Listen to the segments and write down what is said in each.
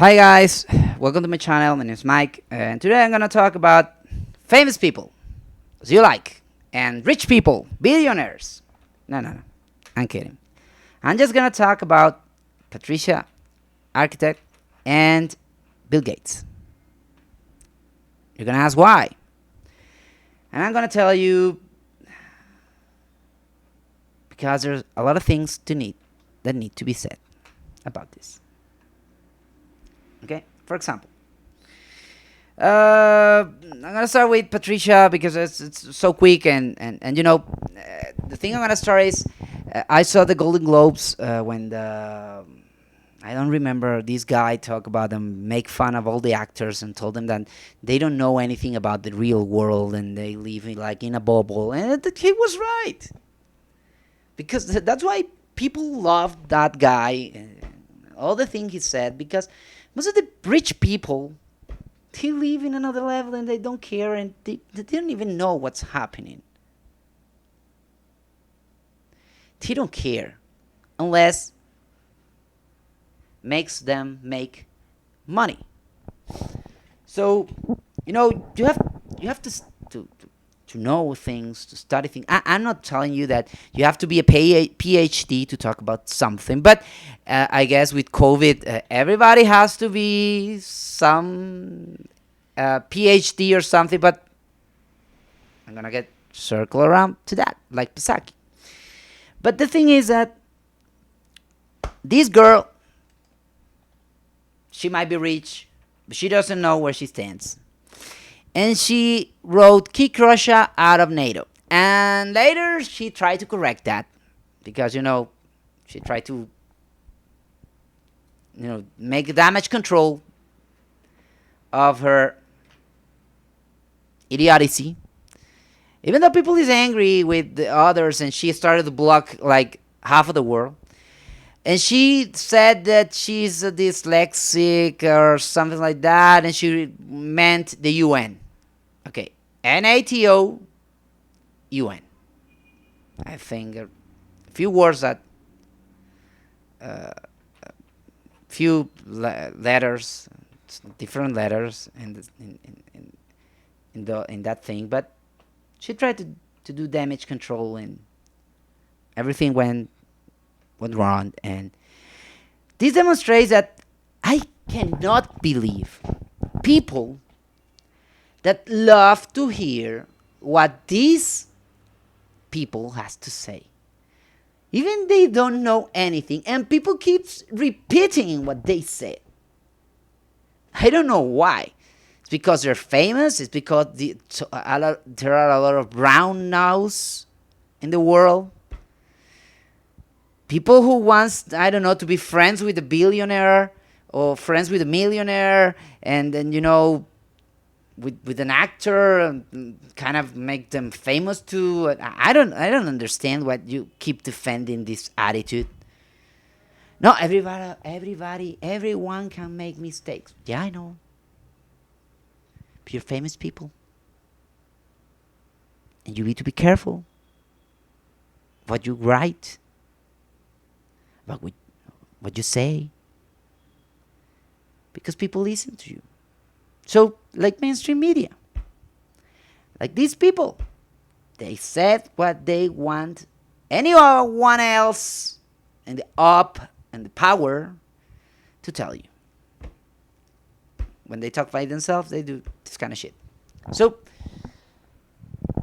Hi guys, welcome to my channel. My name is Mike, and today I'm gonna talk about famous people, as you like, and rich people, billionaires. No, I'm kidding. I'm just gonna talk about Patricia, architect, and Bill Gates. You're gonna ask why, and I'm gonna tell you because there's a lot of things that need to be said about this. Okay, for example. I'm gonna start with Patricia because it's so quick and the thing I'm gonna start is I saw the Golden Globes when the I don't remember this guy talk about them, make fun of all the actors and told them that they don't know anything about the real world and they live like in a bubble, and he was right because that's why people love that guy, all the things he said, because most of the rich people they live in another level and they don't care and they don't even know what's happening. They don't care unless makes them make money. So you have to know things, to study things. I'm not telling you that you have to be a PhD to talk about something, but I guess with COVID, everybody has to be some PhD or something. But I'm gonna get circle around to that, like Pisaki. But the thing is that this girl, she might be rich, but she doesn't know where she stands. And she wrote kick Russia out of NATO. And later she tried to correct that because she tried to make damage control of her idiocy. Even though people is angry with the others and she started to block like half of the world. And she said that she's a dyslexic or something like that, and she meant the UN. Okay, NATO UN. I think a few words that few letters, different letters in that thing, but she tried to do damage control and everything went wrong. And this demonstrates that I cannot believe people that love to hear what these people has to say. Even they don't know anything, and people keeps repeating what they say. I don't know why. It's because they're famous. It's because there are a lot of brown nose in the world. People who wants, I don't know, to be friends with a billionaire or friends with a millionaire, and then with an actor and kind of make them famous too. I don't understand what you keep defending this attitude. No, everyone can make mistakes. Yeah, I know. But you're famous people, and you need to be careful what you write, about what you say, because people listen to you. So, like mainstream media, like these people, they said what they want. Anyone else in the up and the power to tell you. When they talk by themselves, they do this kind of shit. So,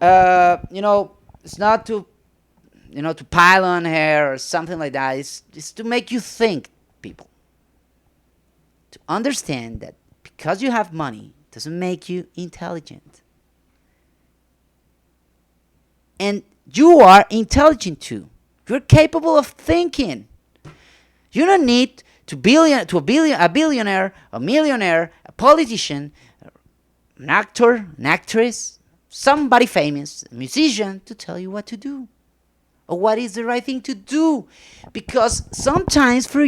it's not to pile on her or something like that. It's to make you think, people. To understand that because you have money doesn't make you intelligent. And you are intelligent too. You're capable of thinking. You don't need a billionaire, a millionaire, a politician, an actor, an actress, somebody famous, a musician to tell you what to do or what is the right thing to do. Because sometimes for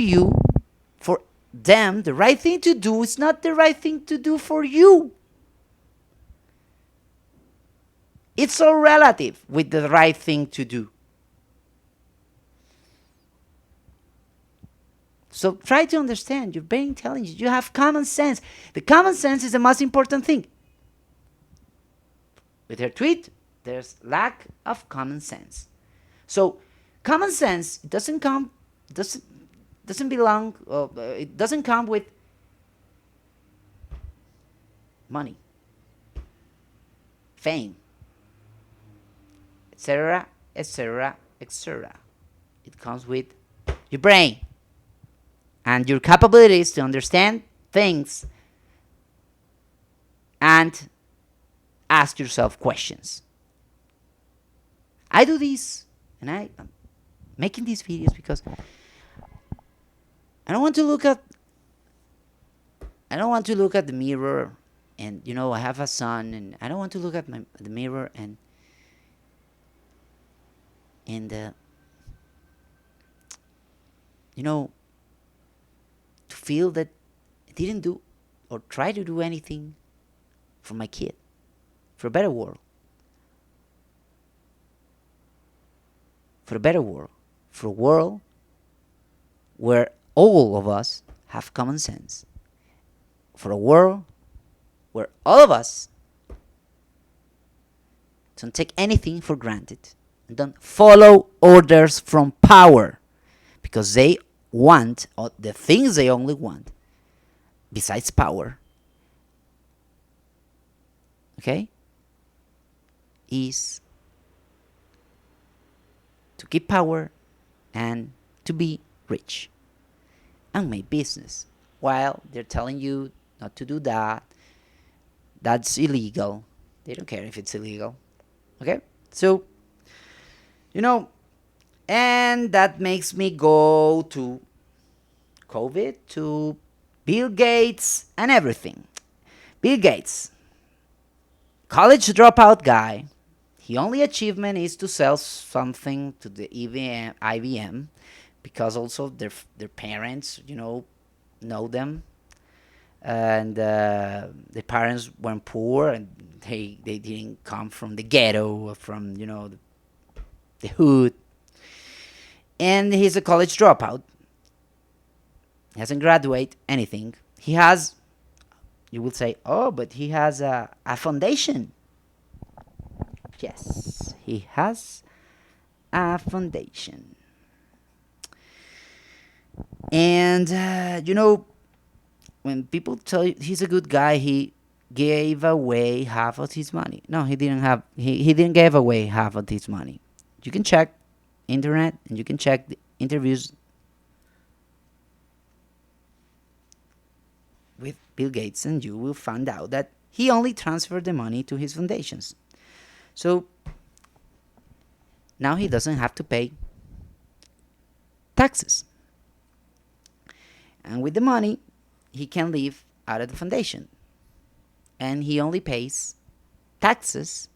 them, the right thing to do is not the right thing to do for you. It's all relative with the right thing to do. So try to understand. You're very intelligent. You have common sense. The common sense is the most important thing. With her tweet, there's lack of common sense. So common sense doesn't doesn't belong. It doesn't come with money, fame, etc., etc., etc. It comes with your brain and your capabilities to understand things and ask yourself questions. I do this, and I'm making these videos because I don't want to look at I don't want to look at the mirror, and I have a son, and I don't want to look at the mirror and you know to feel that I didn't do or try to do anything for my kid, for a better world, for a better world, for a world where all of us have common sense, for a world where all of us don't take anything for granted and don't follow orders from power because they want, or the things they only want, besides power, okay, is to keep power and to be rich and make business while they're telling you not to do that. That's illegal. They don't care if it's illegal. Okay? So, you know, and that makes me go to COVID, to Bill Gates, and everything. Bill Gates, college dropout guy. His only achievement is to sell something to the IBM because also their parents, know them, and the parents weren't poor, and they didn't come from the ghetto, from the hood, and he's a college dropout. He hasn't graduated anything. He has, you will say, oh, but he has a foundation. Yes, he has a foundation. And, when people tell you he's a good guy, he gave away half of his money. No, he didn't have, he didn't give away half of his money. You can check internet and you can check the interviews with Bill Gates, and you will find out that he only transferred the money to his foundations. So now he doesn't have to pay taxes. And with the money, he can live out of the foundation. And he only pays taxes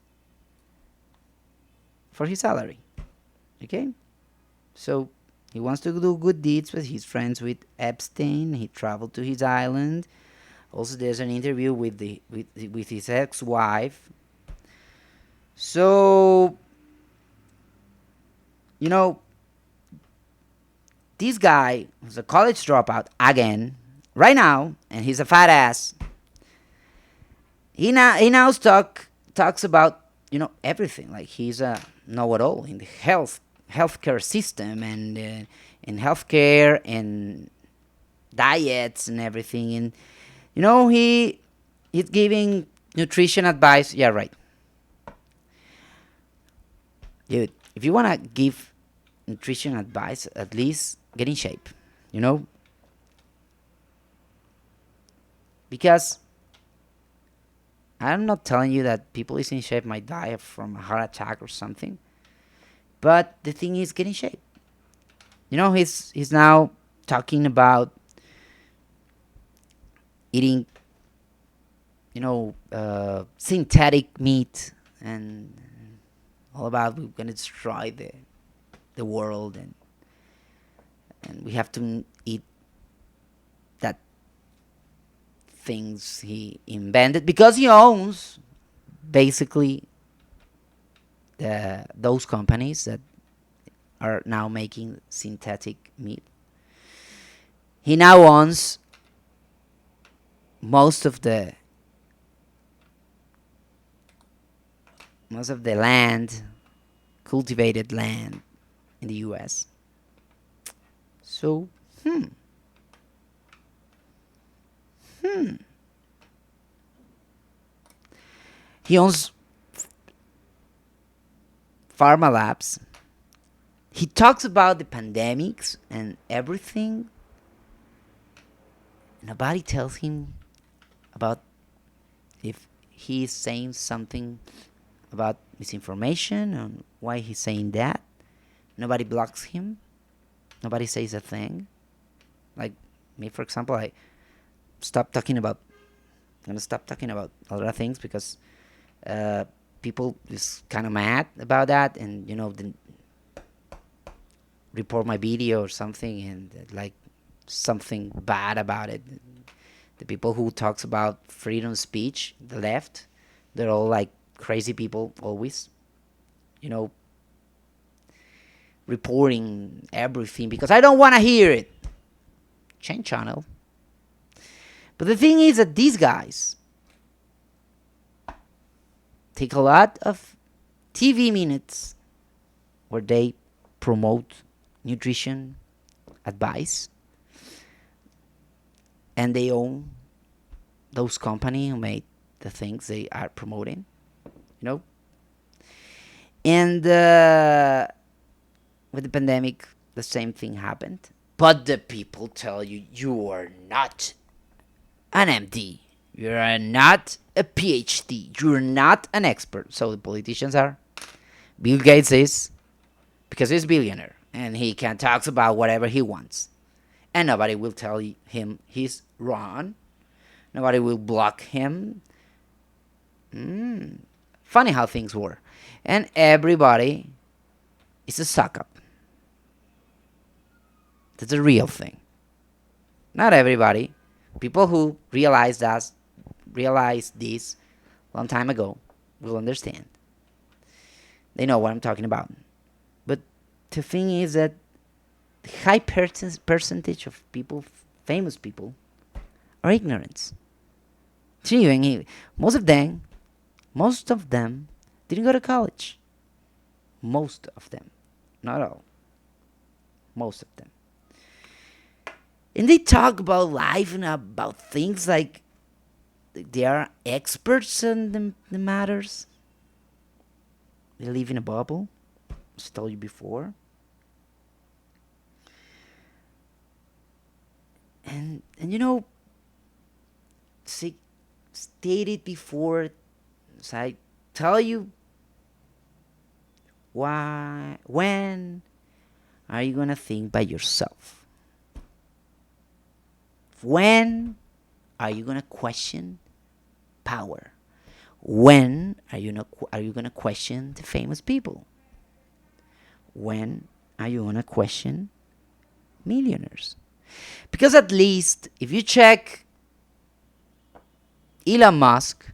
for his salary. Okay? So he wants to do good deeds with his friends with Epstein. He traveled to his island. Also, there's an interview with his ex-wife. So, this guy was a college dropout again, right now, and he's a fat ass. He now talks about everything, like he's a know-it-all in the healthcare system, and in healthcare and diets and everything, and he's giving nutrition advice. Yeah, right, dude. If you wanna give nutrition advice, at least get in shape, because I'm not telling you that people is in shape might die from a heart attack or something, but the thing is, get in shape. He's now talking about eating, synthetic meat, and all about we're gonna destroy the world, and we have to eat that things he invented because he owns basically those companies that are now making synthetic meat. He now owns most of the land, cultivated land in the U.S. So, he owns pharma labs. He talks about the pandemics and everything. Nobody tells him about if he is saying something about misinformation and why he's saying that. Nobody blocks him. Nobody says a thing. Like me, for example, stopped talking about. I'm gonna stop talking about a lot of things because people is kind of mad about that, and report my video or something, and like something bad about it. The people who talks about freedom of speech, the left, they're all like crazy people always, you know, reporting everything because I don't want to hear it. Change channel. But the thing is that these guys take a lot of TV minutes where they promote nutrition advice, and they own those companies who made the things they are promoting, you know. And with the pandemic, the same thing happened. But the people tell you you are not an MD, you are not a PhD, you're not an expert. So the politicians are. Bill Gates is, because he's a billionaire and he can talk about whatever he wants, and nobody will tell him he's wrong. Nobody will block him. Funny how things work. And everybody is a suck up. That's a real thing. Not everybody. People who realize this long time ago will understand. They know what I'm talking about. But the thing is that the high percentage of people, famous people, are ignorant. Most of them didn't go to college. Most of them. Not all. Most of them. And they talk about life and about things like they are experts on the matters. They live in a bubble, as I told you before. And stated before, so I tell you when are you gonna think by yourself? When are you gonna question power? When are you gonna question the famous people? When are you gonna question millionaires? Because at least if you check Elon Musk,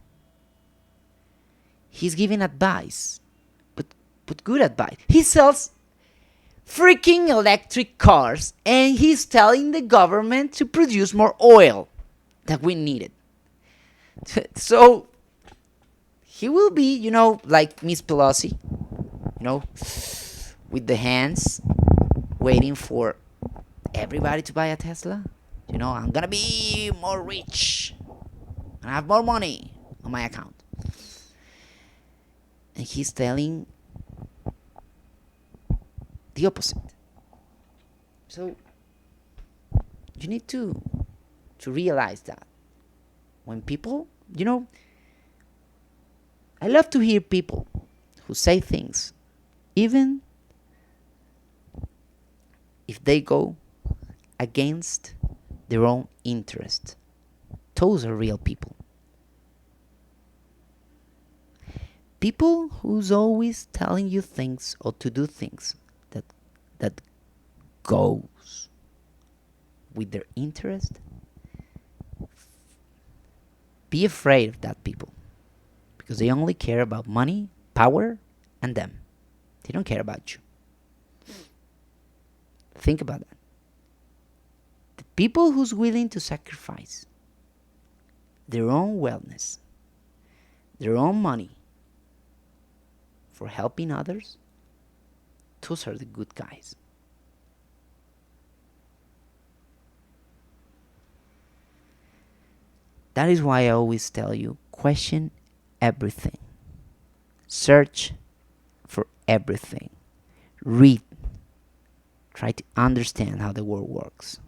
he's giving advice, but good advice. He sells freaking electric cars, and he's telling the government to produce more oil that we needed. So he will be, like Miss Pelosi, with the hands waiting for everybody to buy a Tesla. I'm gonna be more rich and have more money on my account. And he's telling the opposite. So you need to realize that when people, I love to hear people who say things, even if they go against their own interest. Those are real people. People who's always telling you things or to do things that goes with their interest. Be afraid of that people, because they only care about money, power, and them. They don't care about you. Think about that. The People who's willing to sacrifice their own wellness, their own money for helping others, those are the good guys. That is why I always tell you, question everything. Search for everything. Read. Try to understand how the world works.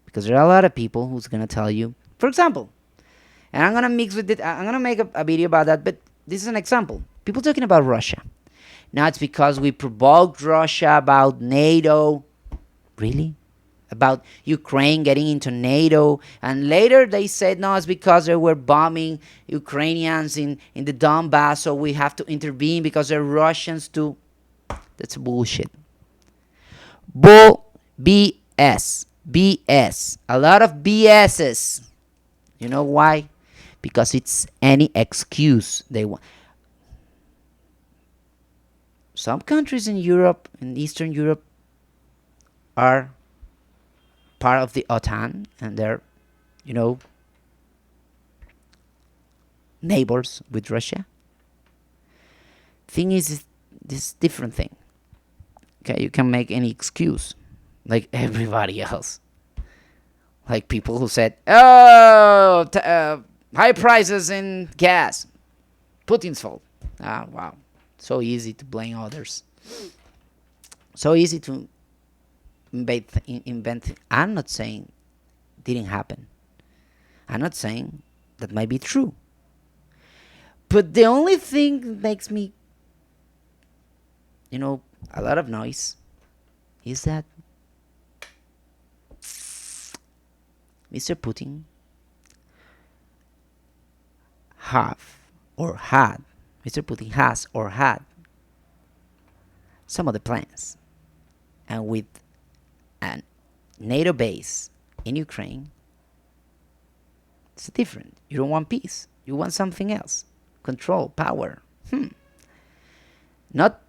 Because there are a lot of people who's going to tell you, for example, and I'm going to mix with it, I'm going to make a video about that, but this is an example. People talking about Russia. Now it's because we provoked Russia about NATO. Really? About Ukraine getting into NATO, and later they said no, it's because they were bombing Ukrainians in the Donbass, so we have to intervene because they're Russians too. That's bullshit. Bull BS. BS. A lot of BS's. You know why? Because it's any excuse they want. Some countries in Europe, in Eastern Europe, are part of the OTAN, and they're, neighbors with Russia. Thing is, this different thing. Okay, you can make any excuse, like everybody else. Like people who said, "Oh, high prices in gas, Putin's fault." Ah, wow, so easy to blame others. So easy to invent. I'm not saying didn't happen. I'm not saying that might be true. But the only thing that makes me, a lot of noise is that Mr. Putin Mr. Putin has or had some of the plans. And with a NATO base in Ukraine, it's different. You don't want peace. You want something else. Control, power. Not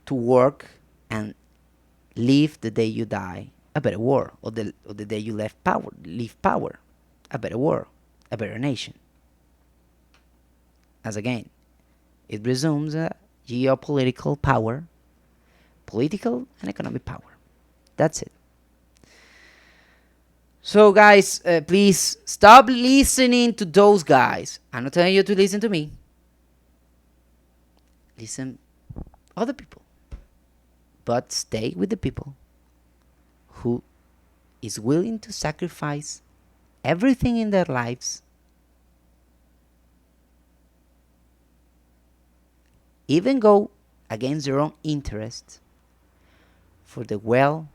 to work and live the day you die a better world, or the day you leave power, a better world, a better nation. As again, it resumes geopolitical power, political and economic power. That's it. So guys, please stop listening to those guys. I'm not telling you to listen to me. Listen other people. But stay with the people who is willing to sacrifice everything in their lives, even go against their own interests, for the well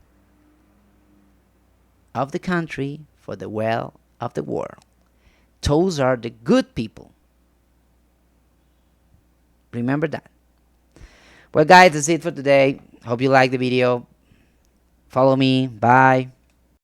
of the country, for the well of the world. Those are the good people. Remember that. Well, guys, that's it for today. Hope you liked the video. Follow me. Bye.